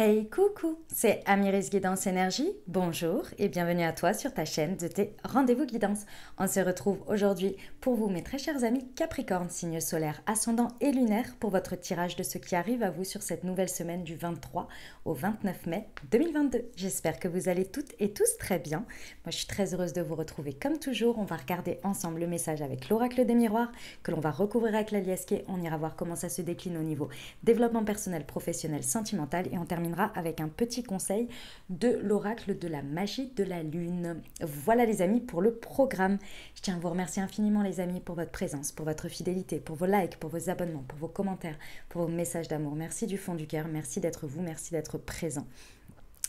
Hey coucou, c'est Amiris Guidance Énergie, bonjour et bienvenue à toi sur ta chaîne de tes rendez-vous guidance. On se retrouve aujourd'hui pour vous mes très chers amis Capricorne, signe solaire, ascendant et lunaire pour votre tirage de ce qui arrive à vous sur cette nouvelle semaine du 23 au 29 mai 2022. J'espère que vous allez toutes et tous très bien. Moi je suis très heureuse de vous retrouver comme toujours. On va regarder ensemble le message avec l'oracle des miroirs que l'on va recouvrir avec la liesque. On ira voir comment ça se décline au niveau développement personnel, professionnel, sentimental et on terminera avec un petit conseil de l'oracle de la magie de la lune. Voilà les amis pour le programme. Je tiens à vous remercier infiniment les amis pour votre présence, pour votre fidélité, pour vos likes, pour vos abonnements, pour vos commentaires, pour vos messages d'amour. Merci du fond du cœur, merci d'être vous, merci d'être présent.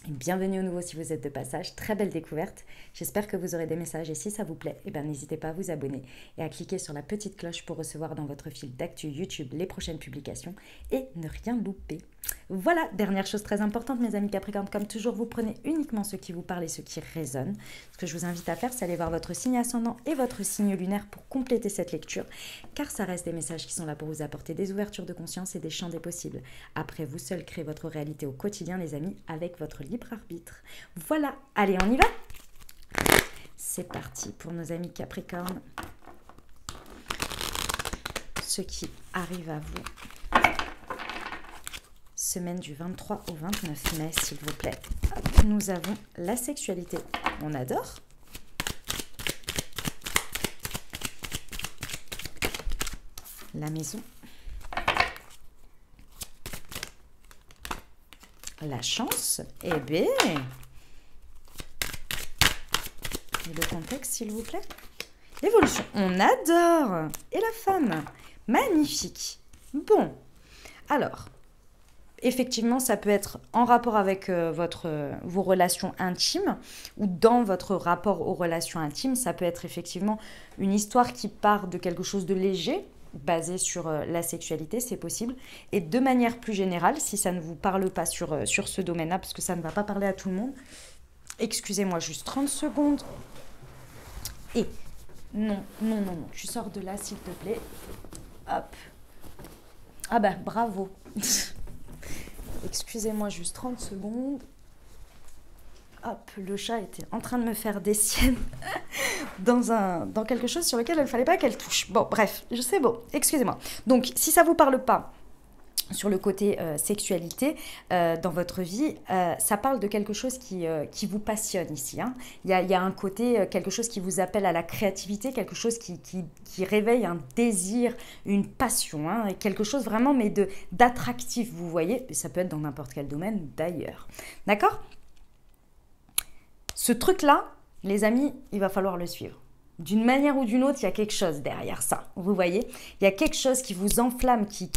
Et bienvenue au nouveau si vous êtes de passage, très belle découverte. J'espère que vous aurez des messages et si ça vous plaît, n'hésitez pas à vous abonner et à cliquer sur la petite cloche pour recevoir dans votre fil d'actu YouTube les prochaines publications et ne rien louper. Voilà, dernière chose très importante mes amis Capricorne, comme toujours vous prenez uniquement ce qui vous parle et ce qui résonne. Ce que je vous invite à faire c'est aller voir votre signe ascendant et votre signe lunaire pour compléter cette lecture car ça reste des messages qui sont là pour vous apporter des ouvertures de conscience et des champs des possibles. Après vous seul créez votre réalité au quotidien les amis avec votre libre arbitre. Voilà, allez on y va. C'est parti pour nos amis Capricorne. Ce qui arrive à vous. Semaine du 23 au 29 mai, s'il vous plaît. Hop, nous avons la sexualité. On adore. La maison. La chance. Eh bien. Et le contexte, s'il vous plaît. L'évolution. On adore. Et la femme. Magnifique. Bon. Alors. Effectivement, ça peut être en rapport avec vos relations intimes ou dans votre rapport aux relations intimes. Ça peut être effectivement une histoire qui part de quelque chose de léger, basé sur la sexualité, c'est possible. Et de manière plus générale, si ça ne vous parle pas sur ce domaine-là, parce que ça ne va pas parler à tout le monde, excusez-moi juste 30 secondes. Et non, tu sors de là s'il te plaît. Hop. Ah ben, bravo. Excusez-moi juste 30 secondes. Hop, le chat était en train de me faire des siennes dans quelque chose sur lequel il ne fallait pas qu'elle touche. Bon, bref, je sais, bon, excusez-moi. Donc, si ça ne vous parle pas sur le côté sexualité dans votre vie, ça parle de quelque chose qui vous passionne ici. Hein. Il y a un côté, quelque chose qui vous appelle à la créativité, quelque chose qui réveille un désir, une passion, hein, et quelque chose vraiment mais d'attractif, vous voyez. Et ça peut être dans n'importe quel domaine d'ailleurs. D'accord ? Ce truc-là, les amis, il va falloir le suivre. D'une manière ou d'une autre, il y a quelque chose derrière ça. Vous voyez, il y a quelque chose qui vous enflamme, qui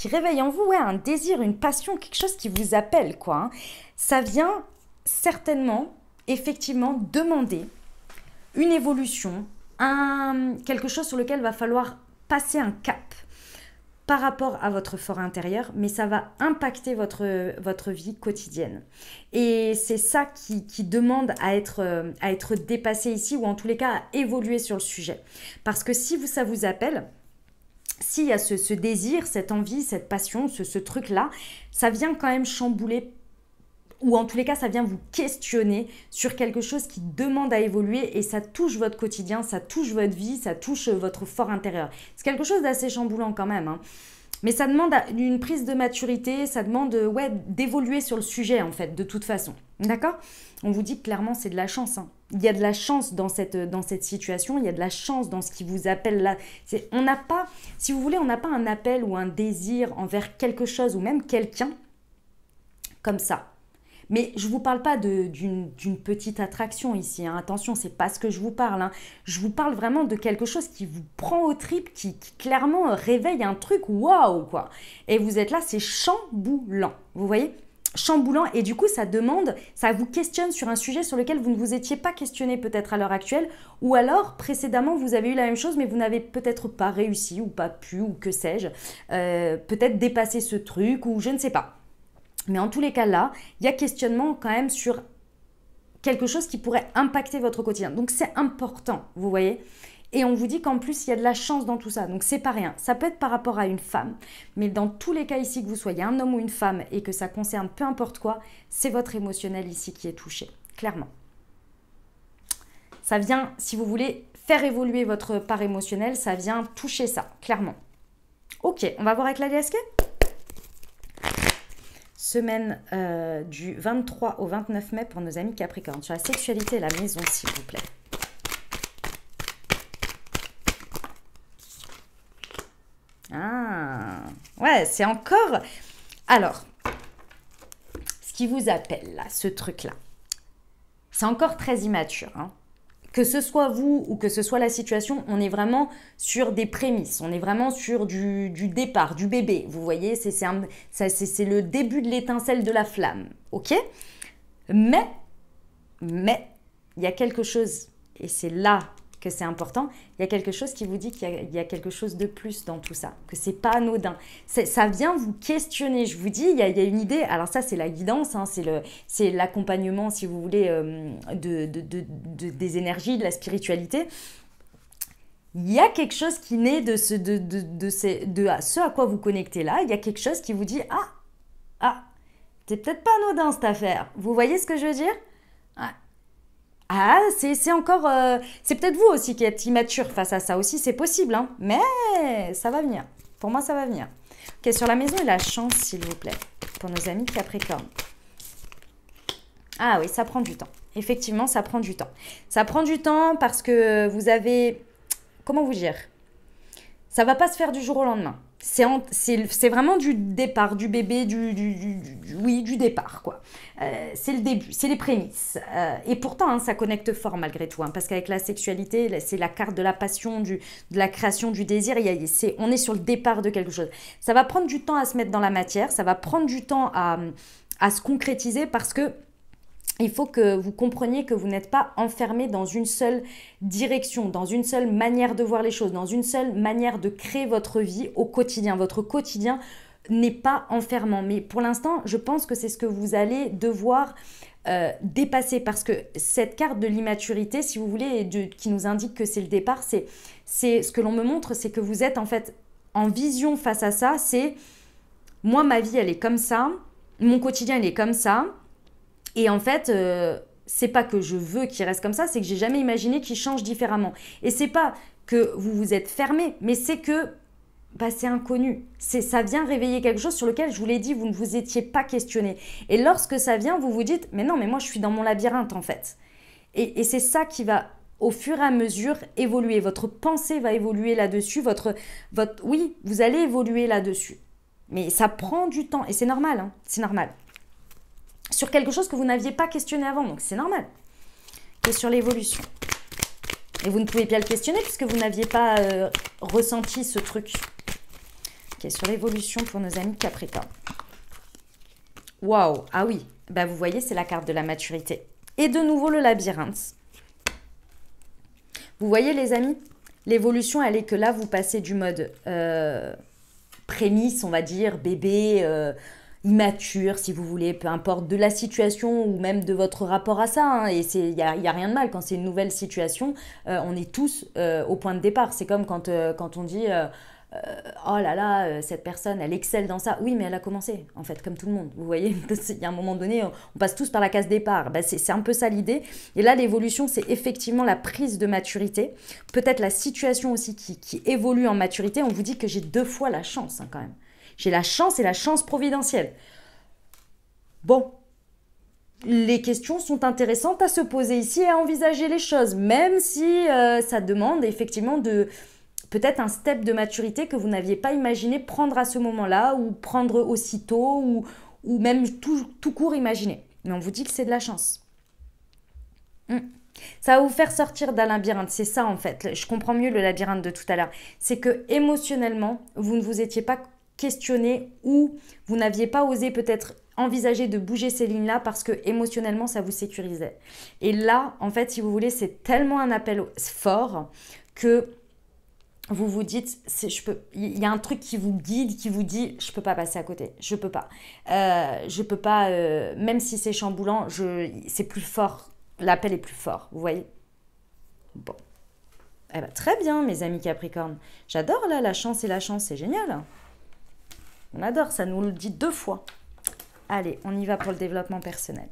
réveille en vous un désir, une passion, quelque chose qui vous appelle, quoi. Hein. Ça vient certainement, effectivement, demander une évolution, quelque chose sur lequel il va falloir passer un cap par rapport à votre fort intérieur, mais ça va impacter votre vie quotidienne. Et c'est ça qui demande à être dépassé ici, ou en tous les cas à évoluer sur le sujet. Parce que si ça vous appelle, s'il y a ce désir, cette envie, cette passion, ce truc-là, ça vient quand même chambouler, ou en tous les cas, ça vient vous questionner sur quelque chose qui demande à évoluer et ça touche votre quotidien, ça touche votre vie, ça touche votre fort intérieur. C'est quelque chose d'assez chamboulant quand même, hein. Mais ça demande une prise de maturité, ça demande d'évoluer sur le sujet en fait, de toute façon. D'accord ? On vous dit que clairement c'est de la chance. Hein. Il y a de la chance dans cette situation, il y a de la chance dans ce qui vous appelle là. On n'a pas, si vous voulez, on n'a pas un appel ou un désir envers quelque chose ou même quelqu'un comme ça. Mais je ne vous parle pas d'une petite attraction ici. Hein. Attention, ce n'est pas ce que je vous parle. Hein. Je vous parle vraiment de quelque chose qui vous prend aux tripes, qui clairement réveille un truc waouh, quoi. Et vous êtes là, c'est chamboulant. Vous voyez ? Chamboulant. Et du coup, ça vous questionne sur un sujet sur lequel vous ne vous étiez pas questionné peut-être à l'heure actuelle. Ou alors, précédemment, vous avez eu la même chose, mais vous n'avez peut-être pas réussi ou pas pu, ou que sais-je. Peut-être dépasser ce truc, ou je ne sais pas. Mais en tous les cas là, il y a questionnement quand même sur quelque chose qui pourrait impacter votre quotidien. Donc c'est important, vous voyez. Et on vous dit qu'en plus, il y a de la chance dans tout ça. Donc, c'est pas rien. Ça peut être par rapport à une femme, mais dans tous les cas ici, que vous soyez un homme ou une femme et que ça concerne peu importe quoi, c'est votre émotionnel ici qui est touché, clairement. Ça vient, si vous voulez faire évoluer votre part émotionnelle, ça vient toucher ça, clairement. Ok, on va voir avec la DSK. Semaine du 23 au 29 mai pour nos amis Capricorne. Sur la sexualité et la maison, s'il vous plaît. Ah, ouais, c'est encore... Alors, ce qui vous appelle là, ce truc-là, c'est encore très immature, hein. Que ce soit vous ou que ce soit la situation, on est vraiment sur des prémices, on est vraiment sur du départ, du bébé. Vous voyez, c'est le début de l'étincelle de la flamme, ok? Mais, il y a quelque chose, et c'est là que c'est important, il y a quelque chose qui vous dit qu'il y a quelque chose de plus dans tout ça, que c'est pas anodin. Ça vient vous questionner, je vous dis, il y a une idée, alors ça c'est la guidance, hein, c'est l'accompagnement, si vous voulez, des énergies, de la spiritualité. Il y a quelque chose qui naît de ce à quoi vous connectez là, il y a quelque chose qui vous dit, c'est peut-être pas anodin cette affaire. Vous voyez ce que je veux dire? Ah, c'est encore... c'est peut-être vous aussi qui êtes immature face à ça aussi, c'est possible, hein, mais ça va venir. Pour moi, ça va venir. Ok, sur la maison et la chance, s'il vous plaît, pour nos amis Capricorne. Ah oui, ça prend du temps. Effectivement, ça prend du temps. Ça prend du temps parce que vous avez... Comment vous dire? Ça va pas se faire du jour au lendemain. C'est vraiment du départ, du bébé, du départ, quoi. C'est le début, c'est les prémices. Et pourtant, hein, ça connecte fort malgré tout, hein, parce qu'avec la sexualité, c'est la carte de la passion, de la création, du désir. On est sur le départ de quelque chose. Ça va prendre du temps à se mettre dans la matière, ça va prendre du temps à se concrétiser parce que il faut que vous compreniez que vous n'êtes pas enfermé dans une seule direction, dans une seule manière de voir les choses, dans une seule manière de créer votre vie au quotidien. Votre quotidien n'est pas enfermant. Mais pour l'instant, je pense que c'est ce que vous allez devoir dépasser parce que cette carte de l'immaturité, si vous voulez, qui nous indique que c'est le départ, c'est ce que l'on me montre, c'est que vous êtes en fait en vision face à ça. C'est moi, ma vie, elle est comme ça, mon quotidien, il est comme ça. Et en fait, c'est pas que je veux qu'il reste comme ça, c'est que j'ai jamais imaginé qu'il change différemment. Et c'est pas que vous vous êtes fermé, mais c'est que c'est inconnu. Ça vient réveiller quelque chose sur lequel, je vous l'ai dit, vous ne vous étiez pas questionné. Et lorsque ça vient, vous vous dites, mais non, mais moi je suis dans mon labyrinthe en fait. Et c'est ça qui va, au fur et à mesure, évoluer. Votre pensée va évoluer là-dessus. Oui, vous allez évoluer là-dessus. Mais ça prend du temps. Et c'est normal, hein, c'est normal. Sur quelque chose que vous n'aviez pas questionné avant, donc c'est normal. Et sur l'évolution. Et vous ne pouvez pas le questionner puisque vous n'aviez pas ressenti ce truc. Ok, sur l'évolution pour nos amis Capricorne. Waouh, ah oui, vous voyez, c'est la carte de la maturité. Et de nouveau le labyrinthe. Vous voyez les amis, l'évolution, elle est que là, vous passez du mode prémisse, on va dire, bébé... immature, si vous voulez, peu importe, de la situation ou même de votre rapport à ça. Hein, et il y a rien de mal. Quand c'est une nouvelle situation, on est tous au point de départ. C'est comme quand on dit oh là là, cette personne, elle excelle dans ça. Oui, mais elle a commencé, en fait, comme tout le monde. Vous voyez, il y a un moment donné, on passe tous par la case départ. C'est un peu ça l'idée. Et là, l'évolution, c'est effectivement la prise de maturité. Peut-être la situation aussi qui évolue en maturité. On vous dit que j'ai 2 fois la chance, hein, quand même. J'ai la chance et la chance providentielle. Bon, les questions sont intéressantes à se poser ici et à envisager les choses, même si ça demande effectivement peut-être un step de maturité que vous n'aviez pas imaginé prendre à ce moment-là ou prendre aussitôt ou même tout court imaginer. Mais on vous dit que c'est de la chance. Ça va vous faire sortir d'un labyrinthe, c'est ça en fait. Je comprends mieux le labyrinthe de tout à l'heure. C'est que émotionnellement, vous ne vous étiez pas questionné ou vous n'aviez pas osé peut-être envisager de bouger ces lignes-là parce que émotionnellement, ça vous sécurisait. Et là, en fait, si vous voulez, c'est tellement un appel fort que vous vous dites, il y a un truc qui vous guide, qui vous dit, je peux pas passer à côté, je peux pas, même si c'est chamboulant, c'est plus fort, l'appel est plus fort, vous voyez. Bon, Eh ben, très bien, mes amis Capricorne. J'adore là, la chance et la chance, c'est génial. On adore, ça nous le dit 2 fois. Allez, on y va pour le développement personnel.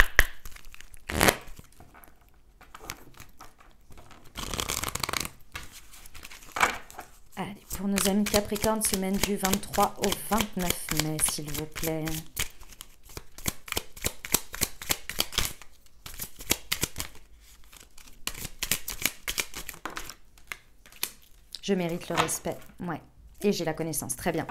Allez, pour nos amis Capricorne, semaine du 23 au 29 mai, s'il vous plaît. Je mérite le respect, ouais. Et j'ai la connaissance, très bien.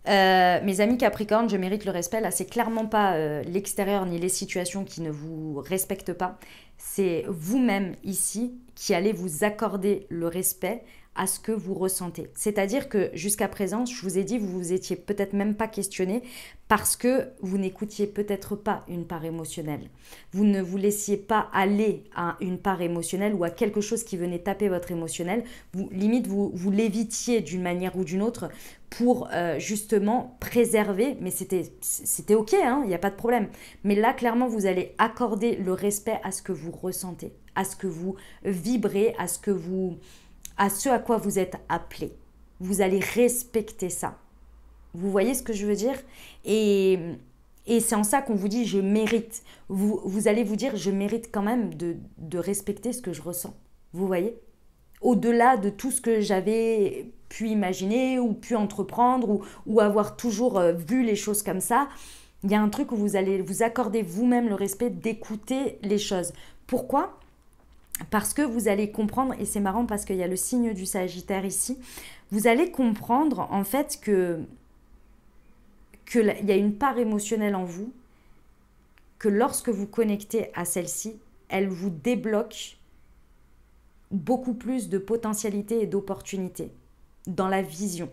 Mes amis Capricorne, je mérite le respect. Là, c'est clairement pas l'extérieur ni les situations qui ne vous respectent pas. C'est vous-même ici qui allez vous accorder le respect à ce que vous ressentez. C'est-à-dire que jusqu'à présent, je vous ai dit, vous vous étiez peut-être même pas questionné parce que vous n'écoutiez peut-être pas une part émotionnelle. Vous ne vous laissiez pas aller à une part émotionnelle ou à quelque chose qui venait taper votre émotionnel. Limite, vous l'évitiez d'une manière ou d'une autre pour justement préserver, mais c'était ok, hein, il n'y a pas de problème. Mais là, clairement, vous allez accorder le respect à ce que vous ressentez, à ce que vous vibrez, à ce à quoi vous êtes appelé. Vous allez respecter ça. Vous voyez ce que je veux dire? Et c'est en ça qu'on vous dit « je mérite ». Vous allez vous dire « je mérite quand même de respecter ce que je ressens ». Vous voyez? Au-delà de tout ce que j'avais pu imaginer ou pu entreprendre ou avoir toujours vu les choses comme ça, il y a un truc où vous allez vous accorder vous-même le respect d'écouter les choses. Pourquoi ? Parce que vous allez comprendre, et c'est marrant parce qu'il y a le signe du Sagittaire ici, vous allez comprendre en fait qu'il y a une part émotionnelle en vous, que lorsque vous connectez à celle-ci, elle vous débloque beaucoup plus de potentialités et d'opportunités dans la vision.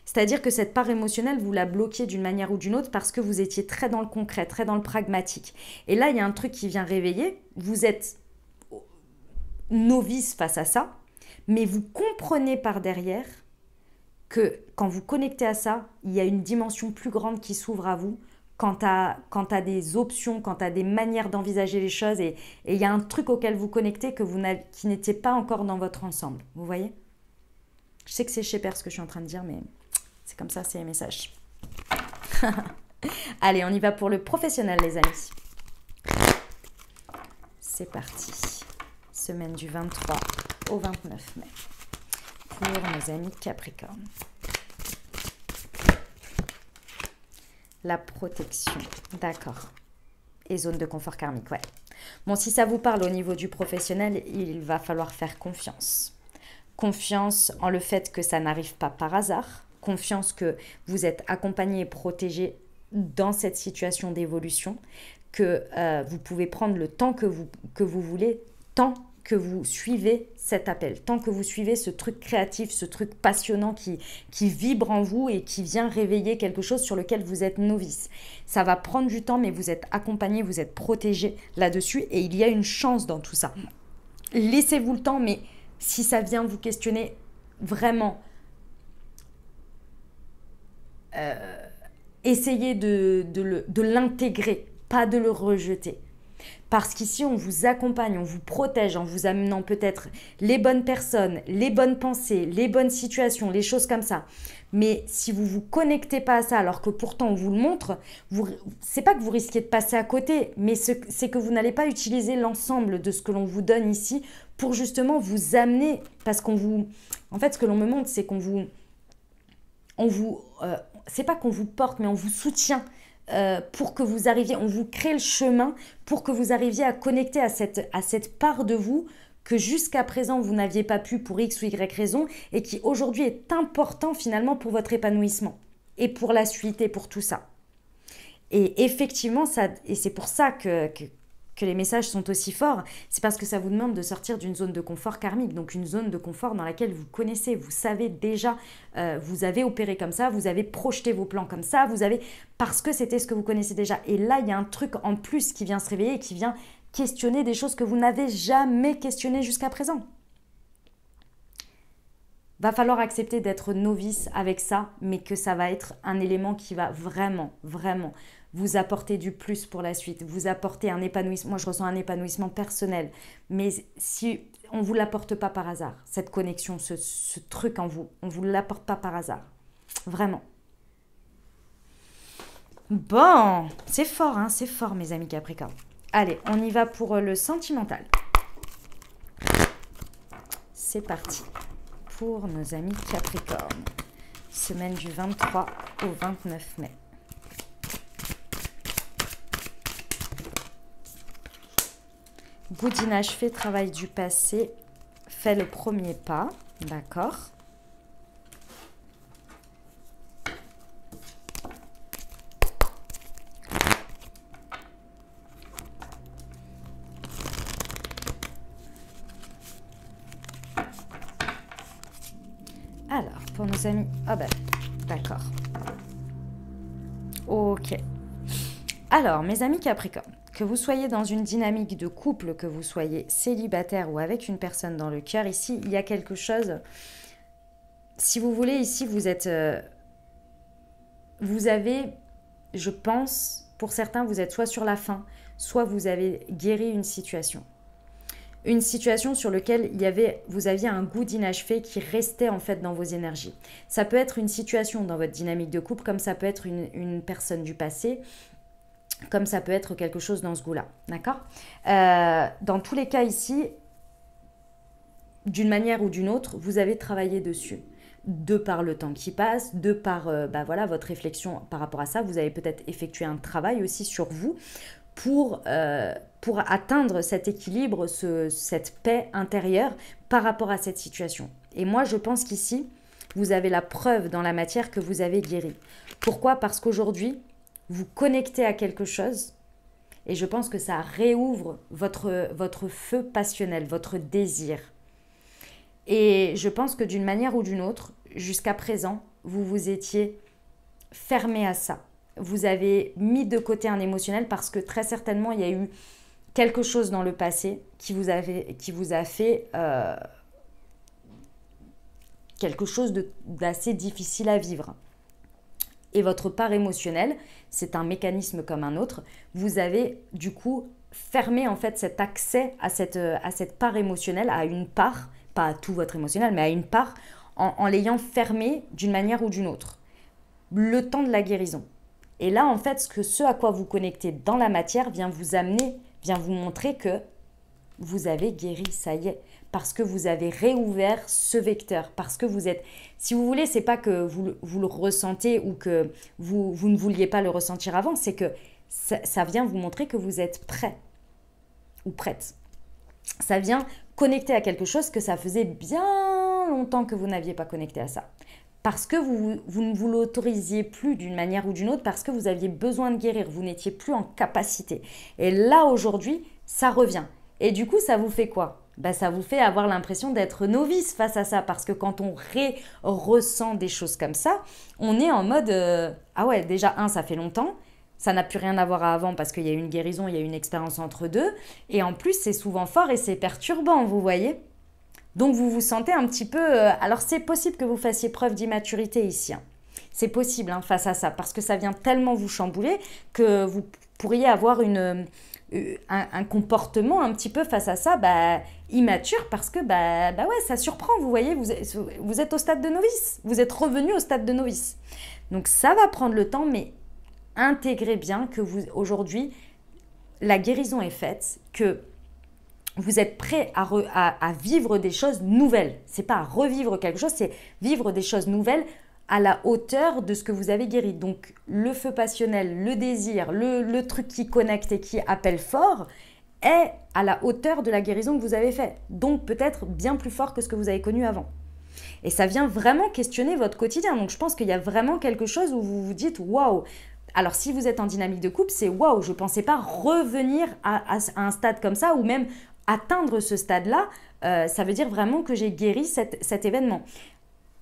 C'est-à-dire que cette part émotionnelle, vous la bloquiez d'une manière ou d'une autre parce que vous étiez très dans le concret, très dans le pragmatique. Et là, il y a un truc qui vient réveiller, vous êtes novice face à ça, mais vous comprenez par derrière que quand vous connectez à ça, il y a une dimension plus grande qui s'ouvre à vous quant à des options, quant à des manières d'envisager les choses et il y a un truc auquel vous connectez qui n'était pas encore dans votre ensemble. Vous voyez? Je sais que c'est chez Père ce que je suis en train de dire, mais c'est comme ça, c'est les messages. Allez, on y va pour le professionnel, les amis. C'est parti. Semaine du 23 au 29 mai. Pour nos amis Capricorne. La protection. D'accord. Et zone de confort karmique, ouais. Bon, si ça vous parle au niveau du professionnel, il va falloir faire confiance. Confiance en le fait que ça n'arrive pas par hasard. Confiance que vous êtes accompagné et protégé dans cette situation d'évolution. Que vous pouvez prendre le temps que vous voulez, tant que vous suivez cet appel, tant que vous suivez ce truc créatif, ce truc passionnant qui vibre en vous et qui vient réveiller quelque chose sur lequel vous êtes novice. Ça va prendre du temps, mais vous êtes accompagné, vous êtes protégé là-dessus et il y a une chance dans tout ça. Laissez-vous le temps, mais si ça vient vous questionner, vraiment, essayez de l'intégrer, pas de le rejeter. Parce qu'ici, on vous accompagne, on vous protège en vous amenant peut-être les bonnes personnes, les bonnes pensées, les bonnes situations, les choses comme ça. Mais si vous ne vous connectez pas à ça, alors que pourtant on vous le montre, c'est pas que vous risquez de passer à côté, mais c'est que vous n'allez pas utiliser l'ensemble de ce que l'on vous donne ici pour justement vous amener, parce qu'on vous... En fait, ce que l'on me montre, c'est c'est pas qu'on vous porte, mais on vous soutient. Pour que vous arriviez, on vous crée le chemin pour que vous arriviez à connecter à cette part de vous que jusqu'à présent vous n'aviez pas pu pour X ou Y raison et qui aujourd'hui est important finalement pour votre épanouissement et pour la suite et pour tout ça. Et effectivement, c'est pour ça que les messages sont aussi forts, c'est parce que ça vous demande de sortir d'une zone de confort karmique, donc une zone de confort dans laquelle vous connaissez, vous savez déjà, vous avez opéré comme ça, vous avez projeté vos plans comme ça, parce que c'était ce que vous connaissez déjà. Et là, il y a un truc en plus qui vient se réveiller et qui vient questionner des choses que vous n'avez jamais questionnées jusqu'à présent. Va falloir accepter d'être novice avec ça, mais que ça va être un élément qui va vraiment, vraiment vous apporter du plus pour la suite, vous apporter un épanouissement. Moi, je ressens un épanouissement personnel, mais si on ne vous l'apporte pas par hasard, cette connexion, ce truc en vous, on ne vous l'apporte pas par hasard. Vraiment. Bon, c'est fort, hein, c'est fort, mes amis Capricorne. Allez, on y va pour le sentimental. C'est parti pour nos amis Capricorne. Semaine du 23 au 29 mai. Good inachevé, travail du passé, fait le premier pas, d'accord. Alors, pour nos amis... Ah ben, d'accord. Ok. Alors, mes amis Capricorne, que vous soyez dans une dynamique de couple, que vous soyez célibataire ou avec une personne dans le cœur, ici, il y a quelque chose... Si vous voulez, ici, vous êtes... vous avez, je pense, pour certains, vous êtes soit sur la fin, soit vous avez guéri une situation. Une situation sur laquelle vous aviez un goût d'inachevé qui restait en fait dans vos énergies. Ça peut être une situation dans votre dynamique de couple, comme ça peut être une personne du passé, comme ça peut être quelque chose dans ce goût-là. D'accord ? Dans tous les cas ici, d'une manière ou d'une autre, vous avez travaillé dessus. De par le temps qui passe, de par voilà, votre réflexion par rapport à ça, vous avez peut-être effectué un travail aussi sur vous pour atteindre cet équilibre, cette paix intérieure par rapport à cette situation. Et moi, je pense qu'ici, vous avez la preuve dans la matière que vous avez guéri. Pourquoi ? Parce qu'aujourd'hui, vous connectez à quelque chose et je pense que ça réouvre votre feu passionnel, votre désir. Et je pense que d'une manière ou d'une autre, jusqu'à présent, vous vous étiez fermé à ça. Vous avez mis de côté un émotionnel parce que très certainement, il y a eu quelque chose dans le passé qui vous a fait quelque chose d'assez difficile à vivre. Et votre part émotionnelle, c'est un mécanisme comme un autre. Vous avez du coup fermé en fait cet accès à cette part émotionnelle, à une part, pas à tout votre émotionnel, mais à une part, en l'ayant fermé d'une manière ou d'une autre. Le temps de la guérison. Et là, en fait, ce à quoi vous connectez dans la matière vient vous amener, vient vous montrer que vous avez guéri, ça y est. Parce que vous avez réouvert ce vecteur. Parce que vous êtes... Si vous voulez, c'est pas que vous le ressentez ou que vous ne vouliez pas le ressentir avant. C'est que ça vient vous montrer que vous êtes prêt ou prête. Ça vient connecter à quelque chose que ça faisait bien longtemps que vous n'aviez pas connecté à ça. Parce que vous ne vous l'autorisiez plus d'une manière ou d'une autre, parce que vous aviez besoin de guérir, vous n'étiez plus en capacité. Et là, aujourd'hui, ça revient. Et du coup, ça vous fait quoi ? Ça vous fait avoir l'impression d'être novice face à ça, parce que quand on ressent des choses comme ça, on est en mode ah ouais, déjà, ça fait longtemps, ça n'a plus rien à voir à avant parce qu'il y a eu une guérison, il y a eu une expérience entre deux, et en plus, c'est souvent fort et c'est perturbant, vous voyez ? Donc, vous vous sentez un petit peu... alors, c'est possible que vous fassiez preuve d'immaturité ici. Hein. C'est possible face à ça, parce que ça vient tellement vous chambouler que vous pourriez avoir un comportement un petit peu face à ça immature, parce que ouais, ça surprend, vous voyez, vous êtes au stade de novice. Vous êtes revenu au stade de novice. Donc, ça va prendre le temps, mais intégrez bien que aujourd'hui, la guérison est faite, que... vous êtes prêt à vivre des choses nouvelles. Ce n'est pas à revivre quelque chose, c'est vivre des choses nouvelles à la hauteur de ce que vous avez guéri. Donc, le feu passionnel, le désir, le truc qui connecte et qui appelle fort est à la hauteur de la guérison que vous avez faite. Donc, peut-être bien plus fort que ce que vous avez connu avant. Et ça vient vraiment questionner votre quotidien. Donc, je pense qu'il y a vraiment quelque chose où vous vous dites « waouh ». Alors, si vous êtes en dynamique de couple, c'est « waouh, je ne pensais pas revenir à un stade comme ça » ou même atteindre ce stade-là, ça veut dire vraiment que j'ai guéri cet événement.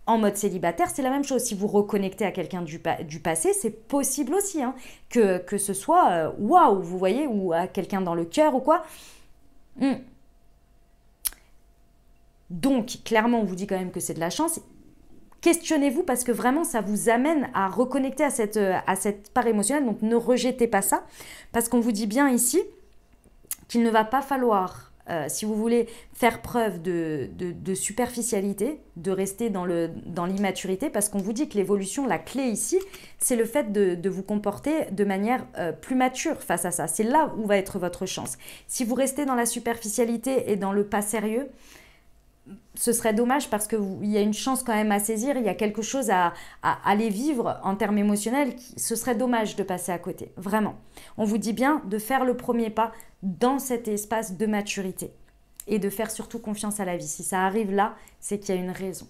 En mode célibataire, c'est la même chose. Si vous reconnectez à quelqu'un du passé, c'est possible aussi hein, que ce soit waouh, vous voyez, ou à quelqu'un dans le cœur ou quoi. Donc, clairement, on vous dit quand même que c'est de la chance. Questionnez-vous parce que vraiment, ça vous amène à reconnecter à cette part émotionnelle. Donc, ne rejetez pas ça parce qu'on vous dit bien ici qu'il ne va pas falloir, si vous voulez faire preuve de superficialité, de rester dans l'immaturité, parce qu'on vous dit que l'évolution, la clé ici, c'est le fait de vous comporter de manière plus mature face à ça. C'est là où va être votre chance. Si vous restez dans la superficialité et dans le pas sérieux, ce serait dommage parce qu'il y a une chance quand même à saisir, il y a quelque chose à aller vivre en termes émotionnels, ce serait dommage de passer à côté, vraiment. On vous dit bien de faire le premier pas dans cet espace de maturité et de faire surtout confiance à la vie. Si ça arrive là, c'est qu'il y a une raison.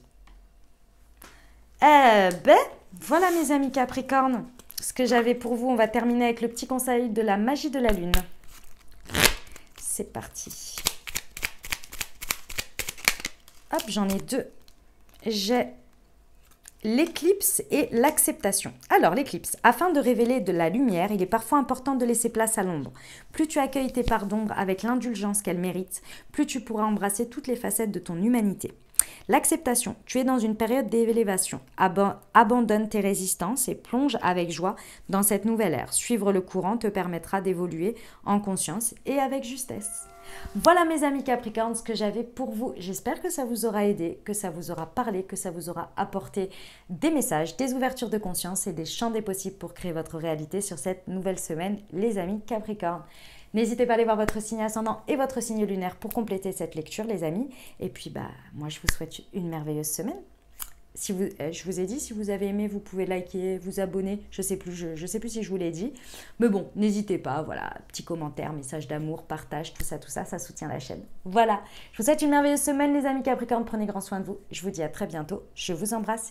Voilà mes amis Capricorne, ce que j'avais pour vous. On va terminer avec le petit conseil de la magie de la lune. C'est parti. Hop, j'en ai deux. J'ai l'éclipse et l'acceptation. Alors, l'éclipse, afin de révéler de la lumière, il est parfois important de laisser place à l'ombre. Plus tu accueilles tes parts d'ombre avec l'indulgence qu'elles méritent, plus tu pourras embrasser toutes les facettes de ton humanité. L'acceptation, tu es dans une période d'élévation. Abandonne tes résistances et plonge avec joie dans cette nouvelle ère. Suivre le courant te permettra d'évoluer en conscience et avec justesse. Voilà mes amis Capricorne, ce que j'avais pour vous. J'espère que ça vous aura aidé, que ça vous aura parlé, que ça vous aura apporté des messages, des ouvertures de conscience et des champs des possibles pour créer votre réalité sur cette nouvelle semaine, les amis Capricorne. N'hésitez pas à aller voir votre signe ascendant et votre signe lunaire pour compléter cette lecture, les amis. Et puis, moi, je vous souhaite une merveilleuse semaine. Je vous ai dit, si vous avez aimé, vous pouvez liker, vous abonner. Je sais plus si je vous l'ai dit. Mais bon, n'hésitez pas. Voilà, petit commentaire, message d'amour, partage, tout ça, ça soutient la chaîne. Voilà, je vous souhaite une merveilleuse semaine, les amis Capricorne. Prenez grand soin de vous. Je vous dis à très bientôt. Je vous embrasse.